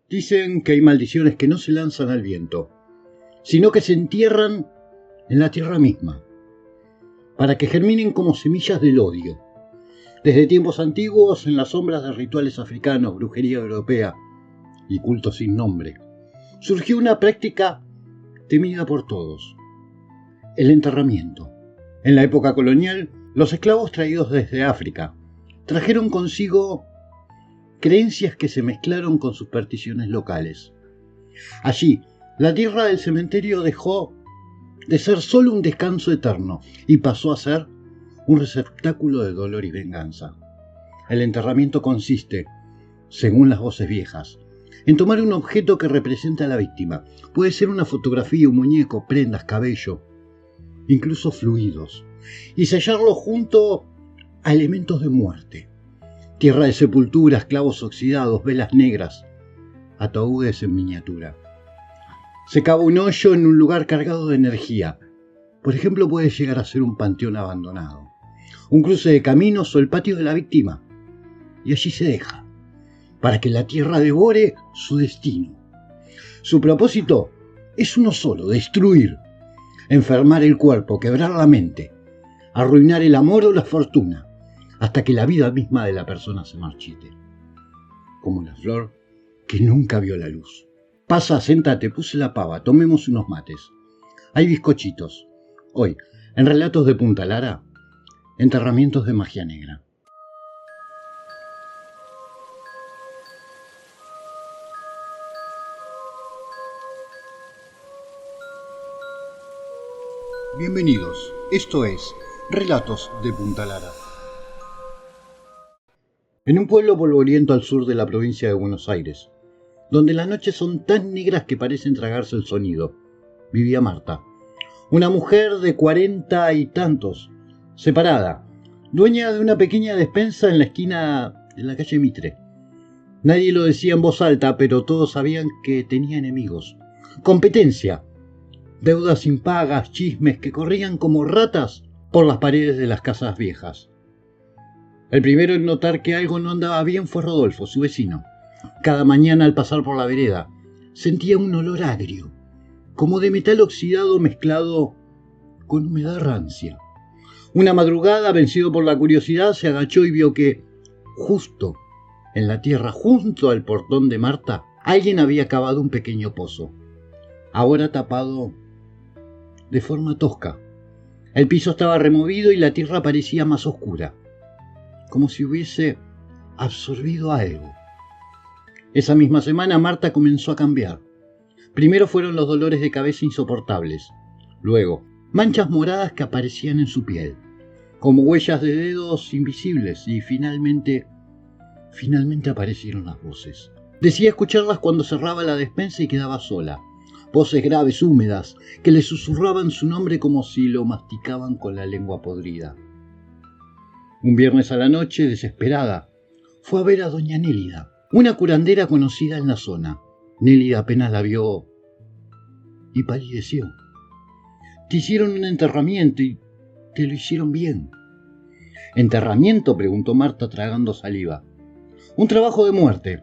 Dicen que hay maldiciones que no se lanzan al viento, sino que se entierran en la tierra misma, para que germinen como semillas del odio. Desde tiempos antiguos, en las sombras de rituales africanos, brujería europea y cultos sin nombre, surgió una práctica temida por todos: el enterramiento. En la época colonial, los esclavos traídos desde África trajeron consigo creencias que se mezclaron con supersticiones locales. Allí, la tierra del cementerio dejó de ser solo un descanso eterno y pasó a ser un receptáculo de dolor y venganza. El enterramiento consiste, según las voces viejas, en tomar un objeto que representa a la víctima. Puede ser una fotografía, un muñeco, prendas, cabello, incluso fluidos, y sellarlo junto a elementos de muerte: tierra de sepultura, clavos oxidados, velas negras, ataúdes en miniatura. Se cava un hoyo en un lugar cargado de energía. Por ejemplo, puede llegar a ser un panteón abandonado, un cruce de caminos o el patio de la víctima, y allí se deja, para que la tierra devore su destino. Su propósito es uno solo: destruir, enfermar el cuerpo, quebrar la mente, arruinar el amor o la fortuna, hasta que la vida misma de la persona se marchite, como la flor que nunca vio la luz. Pasa, sentate, puse la pava, tomemos unos mates. Hay bizcochitos. Hoy, en Relatos de Punta Lara, enterramientos de magia negra. Bienvenidos, esto es Relatos de Punta Lara. En un pueblo polvoriento al sur de la provincia de Buenos Aires, donde las noches son tan negras que parecen tragarse el sonido, vivía Marta, una mujer de 40 y tantos, separada, dueña de una pequeña despensa en la esquina de la calle Mitre. Nadie lo decía en voz alta, pero todos sabían que tenía enemigos, competencia, deudas impagas, chismes que corrían como ratas por las paredes de las casas viejas. El primero en notar que algo no andaba bien fue Rodolfo, su vecino. Cada mañana al pasar por la vereda sentía un olor agrio, como de metal oxidado mezclado con humedad rancia. Una madrugada, vencido por la curiosidad, se agachó y vio que, justo en la tierra, junto al portón de Marta, alguien había cavado un pequeño pozo, ahora tapado de forma tosca. El piso estaba removido y la tierra parecía más oscura, como si hubiese absorbido algo. Esa misma semana Marta comenzó a cambiar. Primero fueron los dolores de cabeza insoportables, luego manchas moradas que aparecían en su piel, como huellas de dedos invisibles, y finalmente aparecieron las voces. Decía escucharlas cuando cerraba la despensa y quedaba sola. Voces graves, húmedas, que le susurraban su nombre como si lo masticaban con la lengua podrida. Un viernes a la noche, desesperada, fue a ver a doña Nélida, una curandera conocida en la zona. Nélida apenas la vio y palideció. Te hicieron un enterramiento y te lo hicieron bien. ¿Enterramiento?, preguntó Marta tragando saliva. Un trabajo de muerte.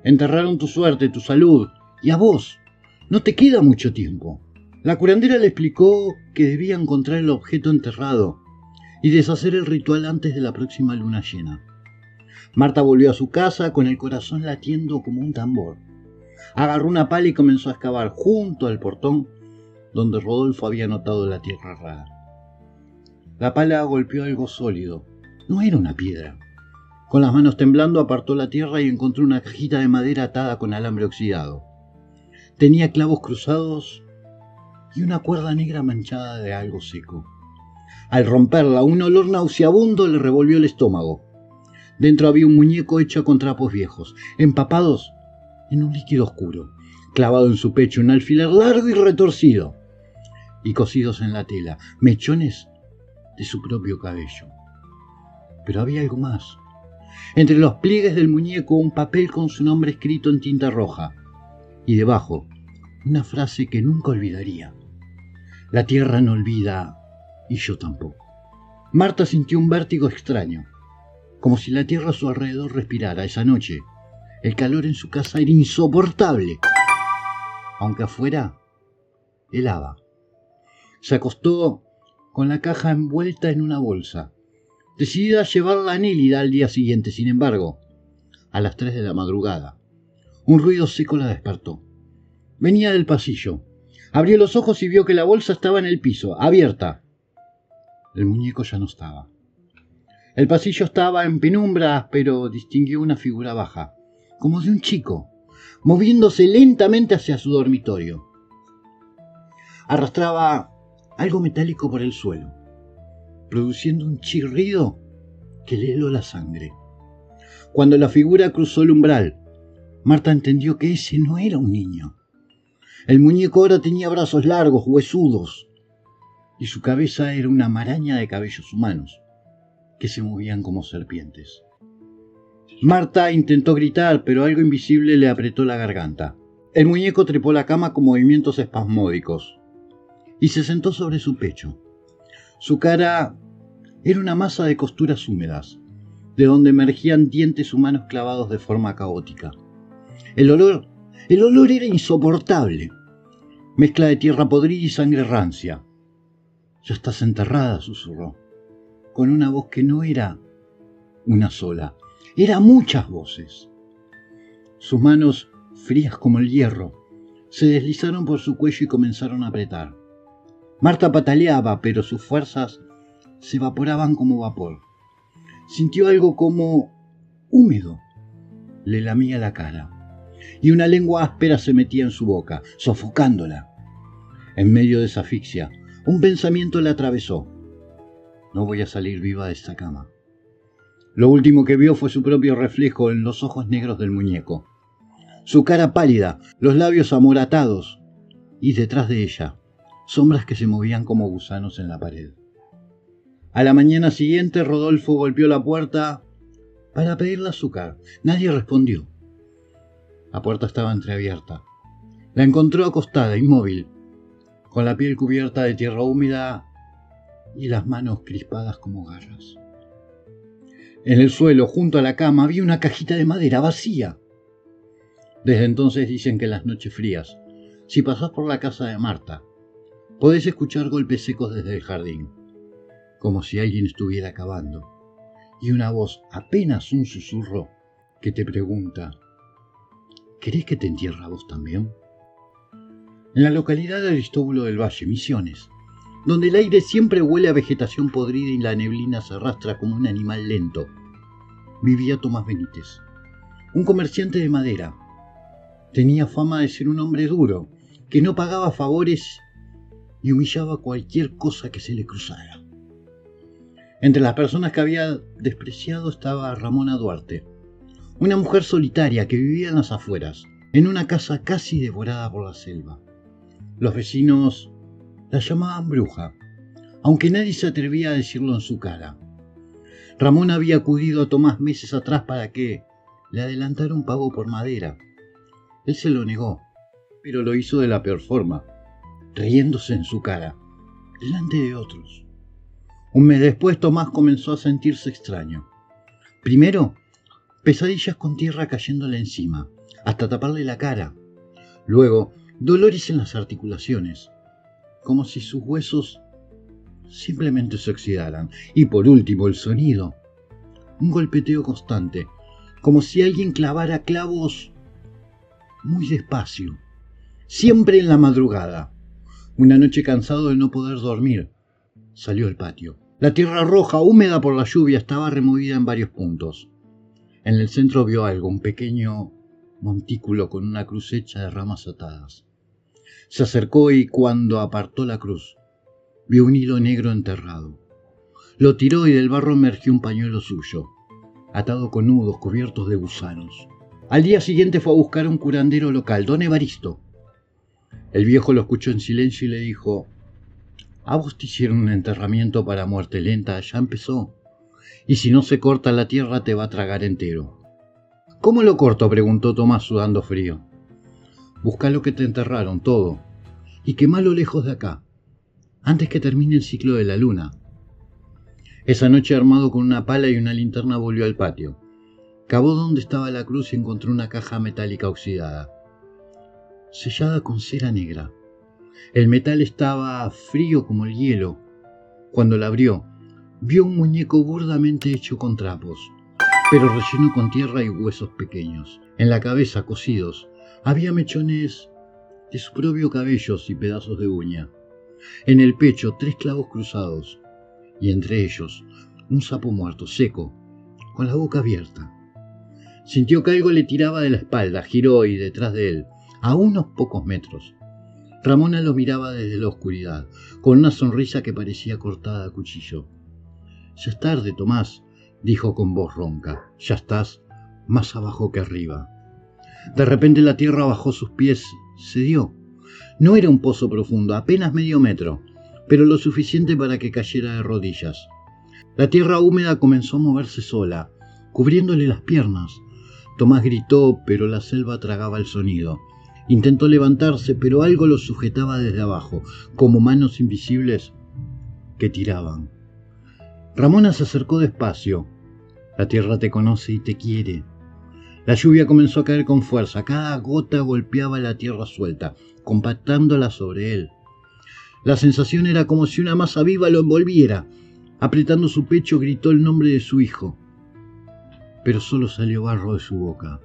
Enterraron tu suerte, tu salud, y a vos no te queda mucho tiempo. La curandera le explicó que debía encontrar el objeto enterrado y deshacer el ritual antes de la próxima luna llena. Marta volvió a su casa con el corazón latiendo como un tambor. Agarró una pala y comenzó a excavar junto al portón donde Rodolfo había notado la tierra rara. La pala golpeó algo sólido. No era una piedra. Con las manos temblando apartó la tierra y encontró una cajita de madera atada con alambre oxidado. Tenía clavos cruzados y una cuerda negra manchada de algo seco. Al romperla, un olor nauseabundo le revolvió el estómago. Dentro había un muñeco hecho con trapos viejos, empapados en un líquido oscuro, clavado en su pecho un alfiler largo y retorcido, y cosidos en la tela, mechones de su propio cabello. Pero había algo más. Entre los pliegues del muñeco, un papel con su nombre escrito en tinta roja, y debajo una frase que nunca olvidaría: la tierra no olvida, y yo tampoco. Marta sintió un vértigo extraño, como si la tierra a su alrededor respirara. Esa noche, El calor en su casa era insoportable, aunque afuera helaba. Se acostó con la caja envuelta en una bolsa, decidida a llevarla a Nélida al día siguiente. Sin embargo, a las 3 de la madrugada, un ruido seco la despertó. Venía del pasillo. Abrió los ojos y vio que la bolsa estaba en el piso, abierta. El muñeco ya no estaba. El pasillo estaba en penumbra, pero distinguió una figura baja, como de un chico, moviéndose lentamente hacia su dormitorio. Arrastraba algo metálico por el suelo, produciendo un chirrido que le heló la sangre. Cuando la figura cruzó el umbral, Marta entendió que ese no era un niño. El muñeco ahora tenía brazos largos, huesudos, y su cabeza era una maraña de cabellos humanos que se movían como serpientes. Marta intentó gritar, pero algo invisible le apretó la garganta. El muñeco trepó la cama con movimientos espasmódicos y se sentó sobre su pecho. Su cara era una masa de costuras húmedas, de donde emergían dientes humanos clavados de forma caótica. El olor era insoportable, mezcla de tierra podrida y sangre rancia. «Ya estás enterrada», susurró, con una voz que no era una sola, eran muchas voces. Sus manos, frías como el hierro, se deslizaron por su cuello y comenzaron a apretar. Marta pataleaba, pero sus fuerzas se evaporaban como vapor. Sintió algo como húmedo. Le lamía la cara, y una lengua áspera se metía en su boca, sofocándola. En medio de esa asfixia, un pensamiento la atravesó. No voy a salir viva de esta cama. Lo último que vio fue su propio reflejo en los ojos negros del muñeco. Su cara pálida, los labios amoratados, y detrás de ella, sombras que se movían como gusanos en la pared. A la mañana siguiente, Rodolfo golpeó la puerta para pedirle azúcar. Nadie respondió. La puerta estaba entreabierta. La encontró acostada, inmóvil, con la piel cubierta de tierra húmeda y las manos crispadas como garras. En el suelo, junto a la cama, había una cajita de madera vacía. Desde entonces dicen que en las noches frías, si pasás por la casa de Marta, podés escuchar golpes secos desde el jardín, como si alguien estuviera cavando, y una voz, apenas un susurro, que te pregunta: ¿querés que te entierre a vos también? En la localidad de Aristóbulo del Valle, Misiones, donde el aire siempre huele a vegetación podrida y la neblina se arrastra como un animal lento, vivía Tomás Benítez, un comerciante de madera. Tenía fama de ser un hombre duro, que no pagaba favores y humillaba cualquier cosa que se le cruzara. Entre las personas que había despreciado estaba Ramona Duarte, una mujer solitaria que vivía en las afueras, en una casa casi devorada por la selva. Los vecinos la llamaban bruja, aunque nadie se atrevía a decirlo en su cara. Ramón había acudido a Tomás meses atrás para que le adelantara un pago por madera. Él se lo negó, pero lo hizo de la peor forma, riéndose en su cara, delante de otros. Un mes después, Tomás comenzó a sentirse extraño. Primero, pesadillas con tierra cayéndole encima, hasta taparle la cara. Luego, dolores en las articulaciones, como si sus huesos simplemente se oxidaran. Y por último, el sonido. Un golpeteo constante, como si alguien clavara clavos muy despacio, siempre en la madrugada. Una noche, cansado de no poder dormir, salió al patio. La tierra roja, húmeda por la lluvia, estaba removida en varios puntos. En el centro vio algo, un pequeño montículo con una cruz hecha de ramas atadas. Se acercó y cuando apartó la cruz, vio un hilo negro enterrado. Lo tiró y del barro emergió un pañuelo suyo, atado con nudos cubiertos de gusanos. Al día siguiente fue a buscar a un curandero local, don Evaristo. El viejo lo escuchó en silencio y le dijo: «A vos te hicieron un enterramiento para muerte lenta, ya empezó. Y si no se corta la tierra te va a tragar entero». «¿Cómo lo corto?», preguntó Tomás sudando frío. «Buscá lo que te enterraron, todo, y quemalo lejos de acá, antes que termine el ciclo de la luna». Esa noche, armado con una pala y una linterna, volvió al patio. Cavó donde estaba la cruz y encontró una caja metálica oxidada, sellada con cera negra. El metal estaba frío como el hielo. Cuando la abrió, vio un muñeco burdamente hecho con trapos, pero relleno con tierra y huesos pequeños. En la cabeza, cosidos, había mechones de su propio cabello y pedazos de uña. En el pecho, 3 clavos cruzados, y entre ellos, un sapo muerto, seco, con la boca abierta. Sintió que algo le tiraba de la espalda, giró y detrás de él, a unos pocos metros, Ramona lo miraba desde la oscuridad, con una sonrisa que parecía cortada a cuchillo. «Ya es tarde, Tomás», dijo con voz ronca. «Ya estás más abajo que arriba». De repente la tierra bajo sus pies cedió. No era un pozo profundo, apenas medio metro, pero lo suficiente para que cayera de rodillas. La tierra húmeda comenzó a moverse sola, cubriéndole las piernas. Tomás gritó, pero la selva tragaba el sonido. Intentó levantarse, pero algo lo sujetaba desde abajo, como manos invisibles que tiraban. Ramona se acercó despacio. La tierra te conoce y te quiere. La lluvia comenzó a caer con fuerza. Cada gota golpeaba la tierra suelta, compactándola sobre él. La sensación era como si una masa viva lo envolviera. Apretando su pecho, gritó el nombre de su hijo. Pero solo salió barro de su boca.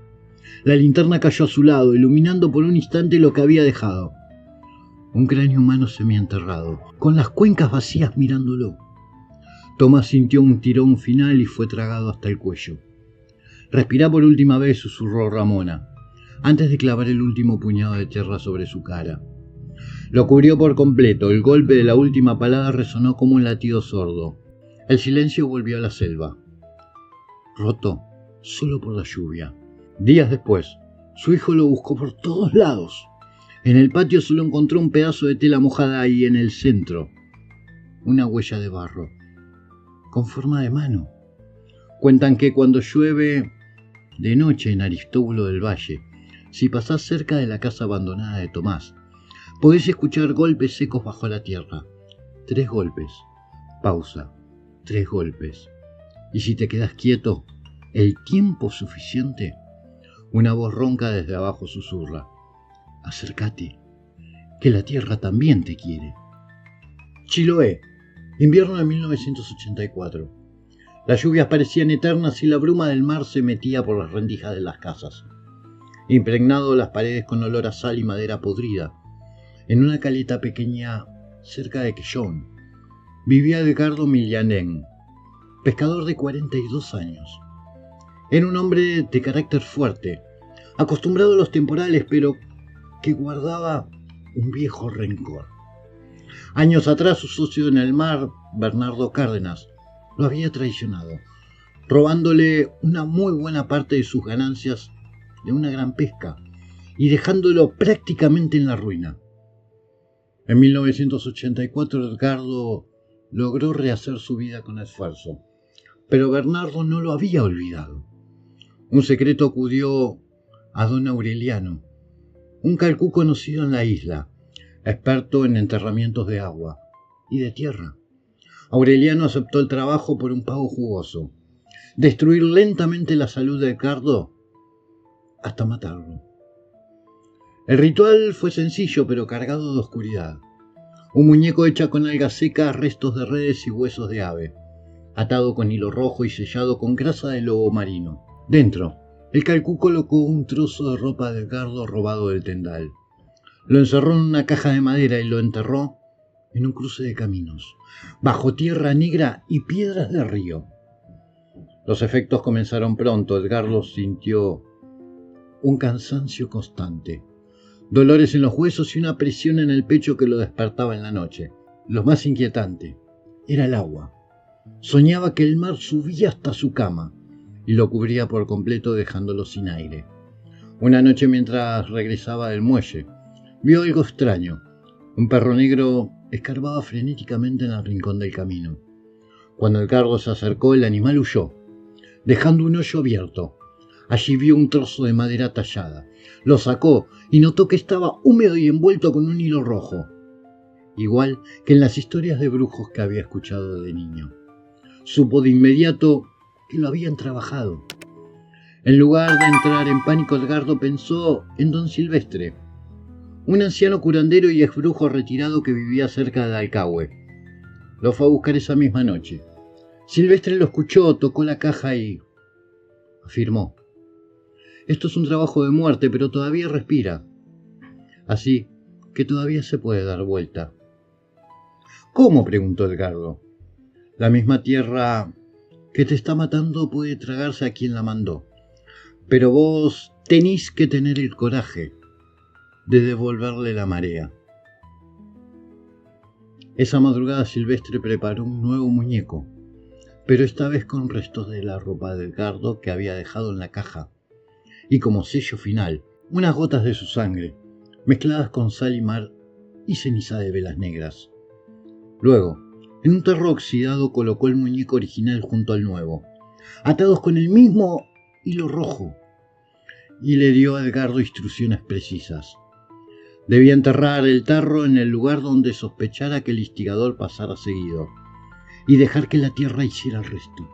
La linterna cayó a su lado, iluminando por un instante lo que había dejado. Un cráneo humano semienterrado, con las cuencas vacías mirándolo. Tomás sintió un tirón final y fue tragado hasta el cuello. «Respirá por última vez», susurró Ramona, antes de clavar el último puñado de tierra sobre su cara. Lo cubrió por completo. El golpe de la última palada resonó como un latido sordo. El silencio volvió a la selva, roto solo por la lluvia. Días después, su hijo lo buscó por todos lados. En el patio solo encontró un pedazo de tela mojada y en el centro, una huella de barro, con forma de mano. Cuentan que cuando llueve de noche en Aristóbulo del Valle, si pasás cerca de la casa abandonada de Tomás, podés escuchar golpes secos bajo la tierra. 3 golpes. Pausa. 3 golpes. Y si te quedás quieto, el tiempo suficiente, una voz ronca desde abajo susurra: «Acércate, que la tierra también te quiere». Chiloé, invierno de 1984. Las lluvias parecían eternas y la bruma del mar se metía por las rendijas de las casas, impregnado las paredes con olor a sal y madera podrida. En una caleta pequeña cerca de Quellón vivía Edgardo Millanén, pescador de 42 años. Era un hombre de carácter fuerte, acostumbrado a los temporales, pero que guardaba un viejo rencor. Años atrás su socio en el mar, Bernardo Cárdenas, lo había traicionado, robándole una muy buena parte de sus ganancias de una gran pesca y dejándolo prácticamente en la ruina. En 1984 Edgardo logró rehacer su vida con esfuerzo, pero Bernardo no lo había olvidado. Un secreto acudió a don Aureliano, un calcú conocido en la isla, experto en enterramientos de agua y de tierra. Aureliano aceptó el trabajo por un pago jugoso: destruir lentamente la salud de Edgardo hasta matarlo. El ritual fue sencillo pero cargado de oscuridad. Un muñeco hecho con alga seca, restos de redes y huesos de ave, atado con hilo rojo y sellado con grasa de lobo marino. Dentro, el calcú colocó un trozo de ropa de Edgardo robado del tendal. Lo encerró en una caja de madera y lo enterró en un cruce de caminos, bajo tierra negra y piedras de río. Los efectos comenzaron pronto. Edgardo sintió un cansancio constante, dolores en los huesos y una presión en el pecho que lo despertaba en la noche. Lo más inquietante era el agua. Soñaba que el mar subía hasta su cama y lo cubría por completo, dejándolo sin aire. Una noche, mientras regresaba del muelle, vio algo extraño. Un perro negro escarbaba frenéticamente en el rincón del camino. Cuando Edgardo se acercó, el animal huyó, dejando un hoyo abierto. Allí vio un trozo de madera tallada. Lo sacó y notó que estaba húmedo y envuelto con un hilo rojo, igual que en las historias de brujos que había escuchado de niño. Supo de inmediato que lo habían trabajado. En lugar de entrar en pánico, Edgardo pensó en don Silvestre, un anciano curandero y exbrujo retirado que vivía cerca de Alcahue. Lo fue a buscar esa misma noche. Silvestre lo escuchó, tocó la caja y afirmó: esto es un trabajo de muerte, pero todavía respira. Así que todavía se puede dar vuelta. ¿Cómo?, preguntó Edgardo. La misma tierra que te está matando puede tragarse a quien la mandó. Pero vos tenés que tener el coraje de devolverle la marea. Esa madrugada Silvestre preparó un nuevo muñeco, pero esta vez con restos de la ropa de Edgardo que había dejado en la caja, y como sello final, unas gotas de su sangre, mezcladas con sal y mar y ceniza de velas negras. Luego, en un tarro oxidado colocó el muñeco original junto al nuevo, atados con el mismo hilo rojo, y le dio a Edgardo instrucciones precisas. Debía enterrar el tarro en el lugar donde sospechara que el instigador pasara seguido, y dejar que la tierra hiciera el resto.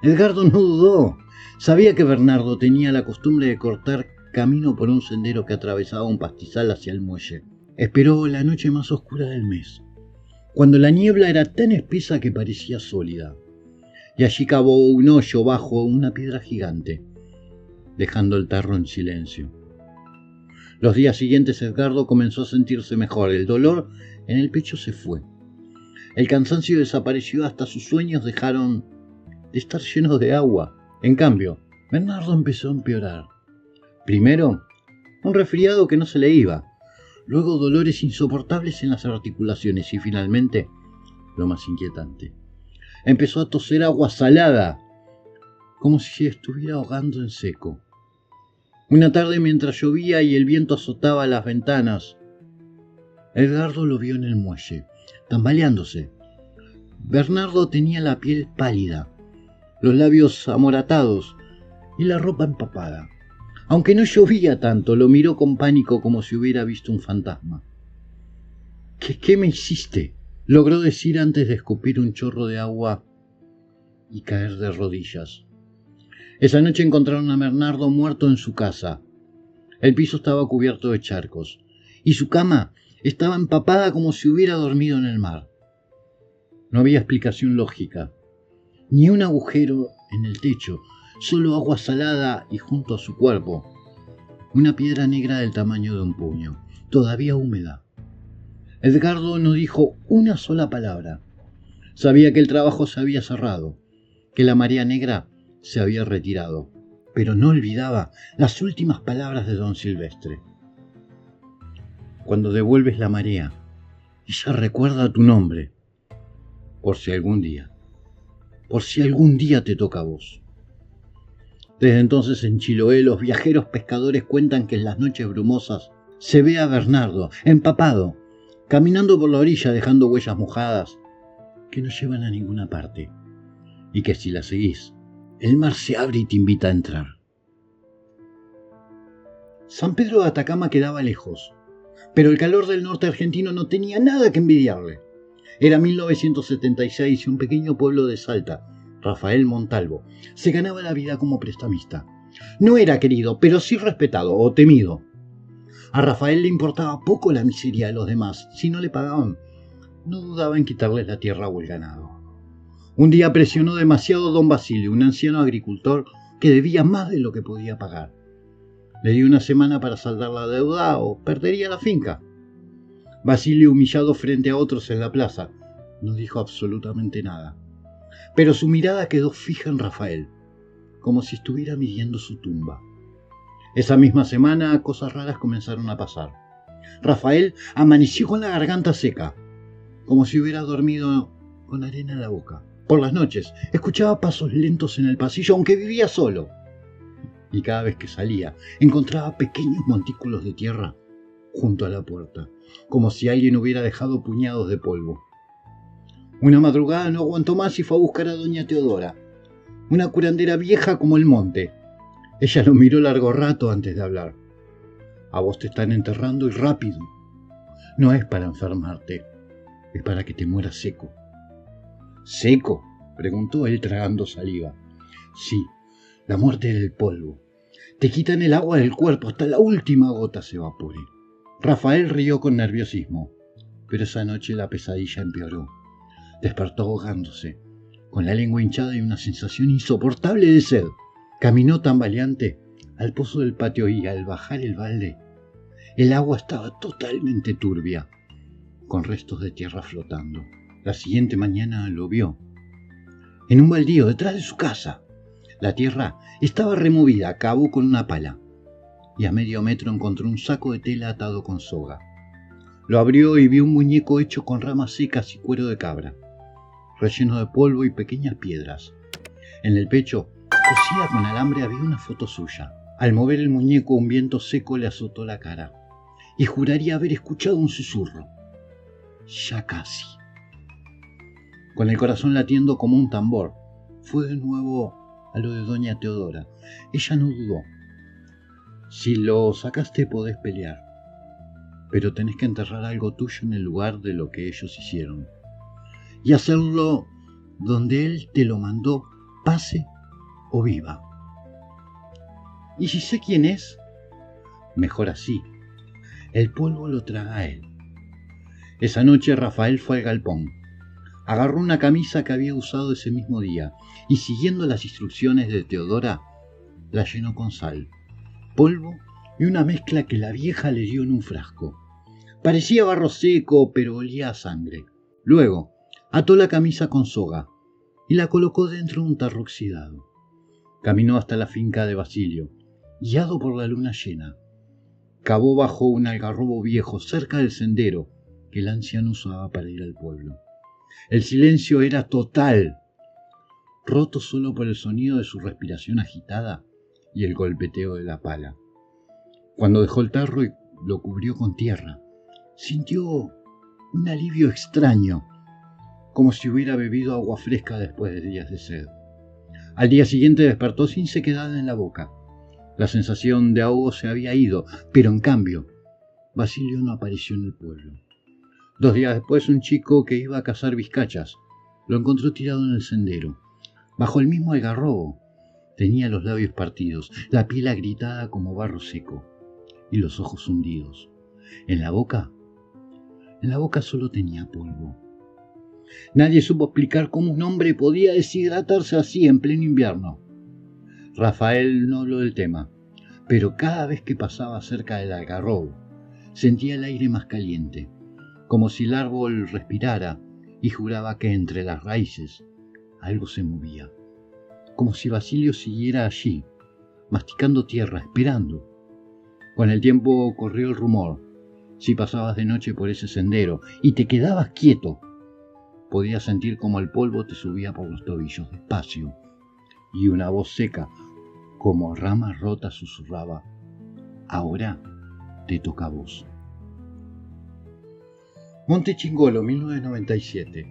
Edgardo no dudó. Sabía que Bernardo tenía la costumbre de cortar camino por un sendero que atravesaba un pastizal hacia el muelle. Esperó la noche más oscura del mes, cuando la niebla era tan espesa que parecía sólida, y allí cavó un hoyo bajo una piedra gigante, dejando el tarro en silencio. Los días siguientes Edgardo comenzó a sentirse mejor. El dolor en el pecho se fue. El cansancio desapareció, hasta sus sueños dejaron de estar llenos de agua. En cambio, Bernardo empezó a empeorar. Primero, un resfriado que no se le iba. Luego dolores insoportables en las articulaciones y finalmente, lo más inquietante, empezó a toser agua salada, como si se estuviera ahogando en seco. Una tarde, mientras llovía y el viento azotaba las ventanas, Edgardo lo vio en el muelle, tambaleándose. Bernardo tenía la piel pálida, los labios amoratados y la ropa empapada. Aunque no llovía tanto, lo miró con pánico como si hubiera visto un fantasma. ¿Qué me hiciste?, logró decir antes de escupir un chorro de agua y caer de rodillas. Esa noche encontraron a Bernardo muerto en su casa. El piso estaba cubierto de charcos y su cama estaba empapada como si hubiera dormido en el mar. No había explicación lógica, ni un agujero en el techo, solo agua salada y junto a su cuerpo, una piedra negra del tamaño de un puño, todavía húmeda. Edgardo no dijo una sola palabra. Sabía que el trabajo se había cerrado, que la marea negra se había retirado, pero no olvidaba las últimas palabras de don Silvestre. Cuando devuelves la marea, ella recuerda tu nombre, por si algún día te toca a vos. Desde entonces en Chiloé los viajeros pescadores cuentan que en las noches brumosas se ve a Bernardo, empapado, caminando por la orilla dejando huellas mojadas que no llevan a ninguna parte, y que si la seguís, el mar se abre y te invita a entrar. San Pedro de Atacama quedaba lejos, pero el calor del norte argentino no tenía nada que envidiarle. Era 1976 y un pequeño pueblo de Salta, Rafael Montalvo, se ganaba la vida como prestamista. No era querido, pero sí respetado o temido. A Rafael le importaba poco la miseria de los demás. Si no le pagaban, no dudaba en quitarles la tierra o el ganado. Un día presionó demasiado a don Basilio, un anciano agricultor que debía más de lo que podía pagar. Le dio una semana para saldar la deuda o perdería la finca. Basilio, humillado frente a otros en la plaza, no dijo absolutamente nada. Pero su mirada quedó fija en Rafael, como si estuviera midiendo su tumba. Esa misma semana cosas raras comenzaron a pasar. Rafael amaneció con la garganta seca, como si hubiera dormido con arena en la boca. Por las noches escuchaba pasos lentos en el pasillo, aunque vivía solo. Y cada vez que salía encontraba pequeños montículos de tierra junto a la puerta, como si alguien hubiera dejado puñados de polvo. Una madrugada no aguantó más y fue a buscar a doña Teodora, una curandera vieja como el monte. Ella lo miró largo rato antes de hablar. A vos te están enterrando y rápido. No es para enfermarte, es para que te mueras seco. ¿Seco?, preguntó él tragando saliva. Sí, La muerte del polvo. Te quitan el agua del cuerpo hasta la última gota se evapore. Rafael rió con nerviosismo, pero esa noche la pesadilla empeoró. Despertó ahogándose, con la lengua hinchada y una sensación insoportable de sed. Caminó tambaleante al pozo del patio y al bajar el balde, el agua estaba totalmente turbia, con restos de tierra flotando. La siguiente mañana lo vio, en un baldío detrás de su casa. La tierra estaba removida a cabo con una pala, y a medio metro encontró un saco de tela atado con soga. Lo abrió y vio un muñeco hecho con ramas secas y cuero de cabra, relleno de polvo y pequeñas piedras. En el pecho, cosida con alambre, había una foto suya. Al mover el muñeco, un viento seco le azotó la cara, y juraría haber escuchado un susurro. Ya casi. Con el corazón latiendo como un tambor, fue de nuevo a lo de doña Teodora. Ella no dudó. Si lo sacaste podés pelear, pero tenés que enterrar algo tuyo en el lugar de lo que ellos hicieron, y hacerlo donde él te lo mandó, pase o viva. ¿Y si sé quién es? Mejor así. El polvo lo traga a él. Esa noche Rafael fue al galpón. Agarró una camisa que había usado ese mismo día y, siguiendo las instrucciones de Teodora, la llenó con sal, polvo y una mezcla que la vieja le dio en un frasco. Parecía barro seco, pero olía a sangre. Luego, ató la camisa con soga y la colocó dentro de un tarro oxidado. Caminó hasta la finca de Basilio, guiado por la luna llena. Cavó bajo un algarrobo viejo cerca del sendero que el anciano usaba para ir al pueblo. El silencio era total, roto solo por el sonido de su respiración agitada y el golpeteo de la pala. Cuando dejó el tarro y lo cubrió con tierra, sintió un alivio extraño, como si hubiera bebido agua fresca después de días de sed. Al día siguiente despertó sin sequedad en la boca. La sensación de ahogo se había ido, pero en cambio, Basilio no apareció en el pueblo. 2 días después, un chico que iba a cazar vizcachas lo encontró tirado en el sendero, bajo el mismo algarrobo. Tenía los labios partidos, la piel agrietada como barro seco y los ojos hundidos. En la boca solo tenía polvo. Nadie supo explicar cómo un hombre podía deshidratarse así en pleno invierno. Rafael no habló del tema, pero cada vez que pasaba cerca del algarrobo, sentía el aire más caliente, como si el árbol respirara, y juraba que entre las raíces algo se movía, como si Basilio siguiera allí, masticando tierra, esperando. Con el tiempo corrió el rumor: si pasabas de noche por ese sendero y te quedabas quieto, podías sentir como el polvo te subía por los tobillos despacio, y una voz seca, como ramas rotas, susurraba: ahora te toca a vos. Monte Chingolo, 1997.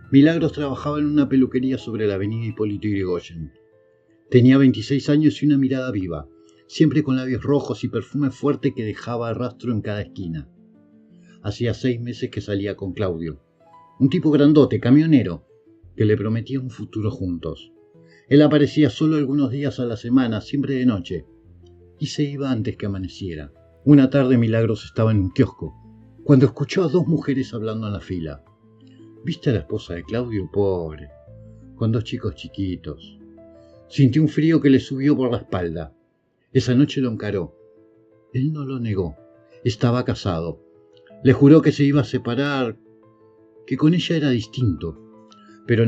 Milagros trabajaba en una peluquería sobre la avenida Hipólito Yrigoyen. Tenía 26 años y una mirada viva, siempre con labios rojos y perfume fuerte que dejaba rastro en cada esquina. Hacía 6 meses que salía con Claudio, un tipo grandote, camionero, que le prometía un futuro juntos. Él aparecía solo algunos días a la semana, siempre de noche, y se iba antes que amaneciera. Una tarde Milagros estaba en un kiosco, cuando escuchó a 2 mujeres hablando en la fila. ¿Viste a la esposa de Claudio? Pobre, con 2 chicos chiquitos. Sintió un frío que le subió por la espalda. Esa noche lo encaró. Él no lo negó. Estaba casado. Le juró que se iba a separar, que con ella era distinto, pero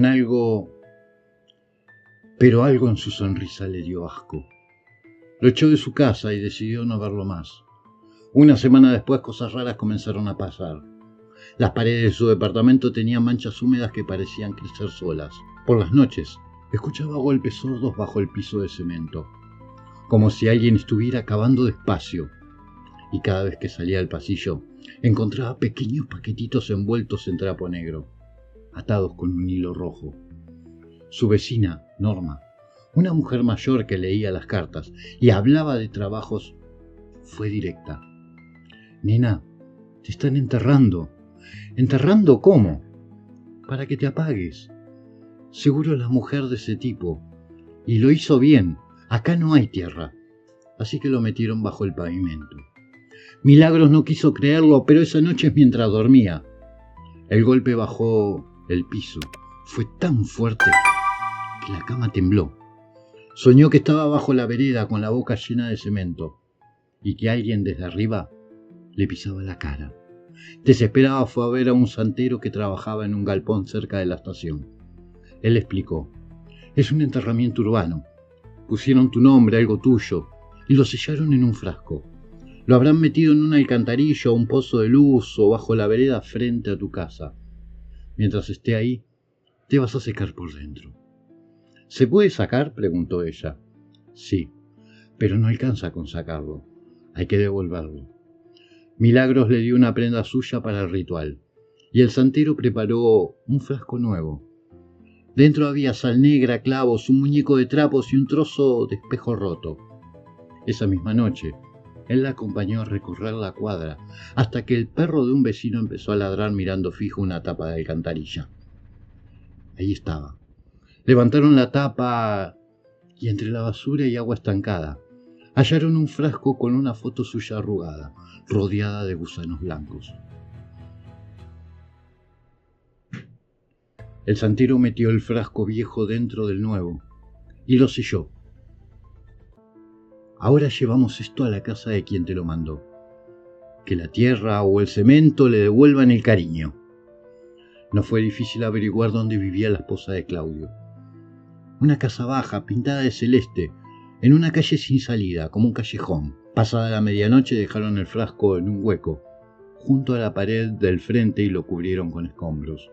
algo en su sonrisa le dio asco. Lo echó de su casa y decidió no verlo más. Una semana después, cosas raras comenzaron a pasar. Las paredes de su departamento tenían manchas húmedas que parecían crecer solas. Por las noches, escuchaba golpes sordos bajo el piso de cemento, como si alguien estuviera cavando despacio. Y cada vez que salía al pasillo, encontraba pequeños paquetitos envueltos en trapo negro, atados con un hilo rojo. Su vecina, Norma, una mujer mayor que leía las cartas y hablaba de trabajos, fue directa. Nena, te están enterrando. ¿Enterrando cómo? Para que te apagues. Seguro la mujer de ese tipo. Y lo hizo bien. Acá no hay tierra, así que lo metieron bajo el pavimento. Milagros no quiso creerlo, pero esa noche mientras dormía, el golpe bajó el piso. Fue tan fuerte que la cama tembló. Soñó que estaba bajo la vereda con la boca llena de cemento y que alguien desde arriba le pisaba la cara. Desesperado fue a ver a un santero que trabajaba en un galpón cerca de la estación. Él explicó: es un enterramiento urbano. Pusieron tu nombre, algo tuyo, y lo sellaron en un frasco. Lo habrán metido en una alcantarilla o un pozo de luz o bajo la vereda frente a tu casa. Mientras esté ahí, te vas a secar por dentro. ¿Se puede sacar?, preguntó ella. Sí, pero no alcanza con sacarlo. Hay que devolverlo. Milagros le dio una prenda suya para el ritual, y el santero preparó un frasco nuevo. Dentro había sal negra, clavos, un muñeco de trapos y un trozo de espejo roto. Esa misma noche, él la acompañó a recorrer la cuadra, hasta que el perro de un vecino empezó a ladrar mirando fijo una tapa de alcantarilla. Ahí estaba. Levantaron la tapa y entre la basura y agua estancada hallaron un frasco con una foto suya arrugada, rodeada de gusanos blancos. El santero metió el frasco viejo dentro del nuevo y lo selló. Ahora llevamos esto a la casa de quien te lo mandó. Que la tierra o el cemento le devuelvan el cariño. No fue difícil averiguar dónde vivía la esposa de Claudio. Una casa baja, pintada de celeste, en una calle sin salida, como un callejón. Pasada la medianoche dejaron el frasco en un hueco, junto a la pared del frente, y lo cubrieron con escombros.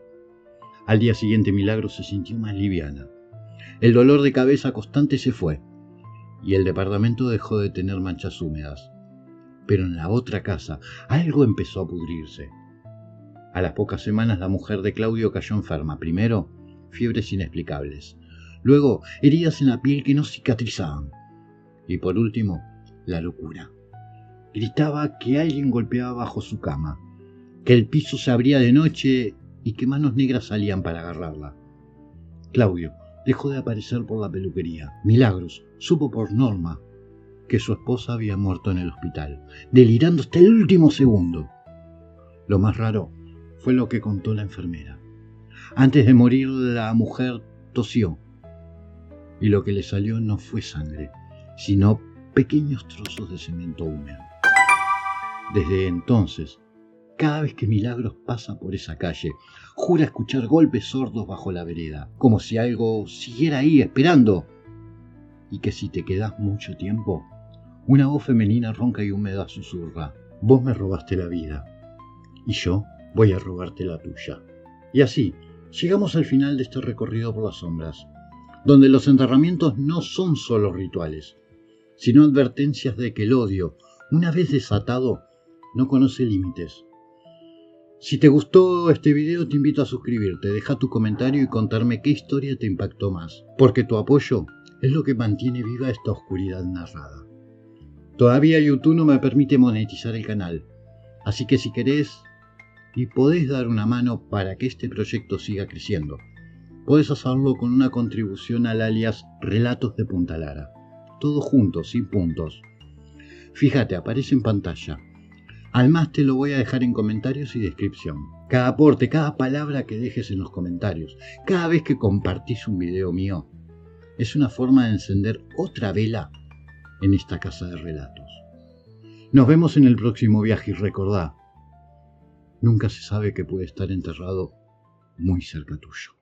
Al día siguiente Milagros se sintió más liviana. El dolor de cabeza constante se fue, y el departamento dejó de tener manchas húmedas. Pero en la otra casa algo empezó a pudrirse. A las pocas semanas la mujer de Claudio cayó enferma. Primero, fiebres inexplicables. Luego, heridas en la piel que no cicatrizaban. Y por último, la locura. Gritaba que alguien golpeaba bajo su cama, que el piso se abría de noche y que manos negras salían para agarrarla. Claudio dejó de aparecer por la peluquería. Milagros supo por Norma que su esposa había muerto en el hospital, delirando hasta el último segundo. Lo más raro fue lo que contó la enfermera. Antes de morir, la mujer tosió, y lo que le salió no fue sangre, sino pequeños trozos de cemento húmedo. Desde entonces, cada vez que Milagros pasa por esa calle, jura escuchar golpes sordos bajo la vereda, como si algo siguiera ahí esperando, y que si te quedas mucho tiempo, una voz femenina ronca y húmeda susurra: vos me robaste la vida, y yo voy a robarte la tuya. Y así, llegamos al final de este recorrido por las sombras, donde los enterramientos no son solo rituales, sino advertencias de que el odio, una vez desatado, no conoce límites. Si te gustó este video, te invito a suscribirte, deja tu comentario y contarme qué historia te impactó más, porque tu apoyo es lo que mantiene viva esta oscuridad narrada. Todavía YouTube no me permite monetizar el canal, así que si querés y podés dar una mano para que este proyecto siga creciendo, podés hacerlo con una contribución al alias Relatos de Punta Lara. Todo junto, sin puntos. Fíjate, aparece en pantalla. Además te lo voy a dejar en comentarios y descripción. Cada aporte, cada palabra que dejes en los comentarios, cada vez que compartís un video mío, es una forma de encender otra vela en esta casa de relatos. Nos vemos en el próximo viaje y recordá, nunca se sabe que puede estar enterrado muy cerca tuyo.